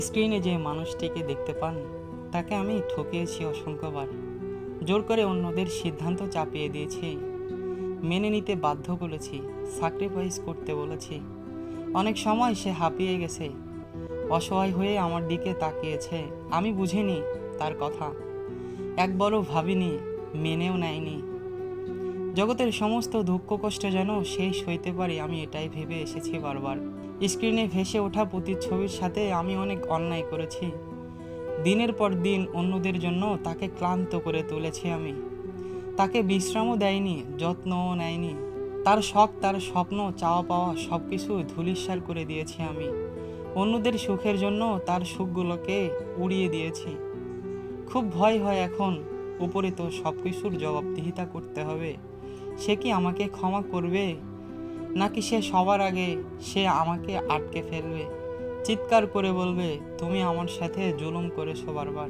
স্ক্রিনে যে মানুষটিকে দেখতে পান তাকে আমি ঠকিয়েছি অসংখ্যবার। জোর করে অন্যদের সিদ্ধান্ত চাপিয়ে দিয়েছি, মেনে নিতে বাধ্য করেছি, স্যাক্রিফাইস করতে বলেছি। অনেক সময় সে হাঁপিয়ে গেছে, অসহায় হয়ে আমার দিকে তাকিয়েছে। আমি বুঝিনি তার কথা, একবারও ভাবিনি, মেনেও নেয়নি। জগতের সমস্ত দুঃখ কষ্ট যেন সেই সইতে পারি, আমি এটাই ভেবে এসেছি বারবার। স্ক্রিনে ভেসে ওঠা প্রতিচ্ছবির সাথে আমি অনেক অন্যায় করেছি। দিনের পর দিন অন্যদের জন্য তাকে ক্লান্ত করে তুলেছি আমি। তাকে বিশ্রামও দেয়নি, যত্নও নেয়নি। তার শখ, তার স্বপ্ন, চাওয়া পাওয়া সব কিছু ধূলিসাৎ করে দিয়েছি আমি। অন্যদের সুখের জন্য তার সুখগুলোকে উড়িয়ে দিয়েছি। খুব ভয় হয় এখন, উপরে তো সব কিছুর জবাবদিহিতা করতে হবে। সে কি আমাকে ক্ষমা করবে, নাকি সে সবার আগে সে আমাকে আটকে ফেলবে, চিৎকার করে বলবে তুমি আমার সাথে জুলুম করেছো বারবার।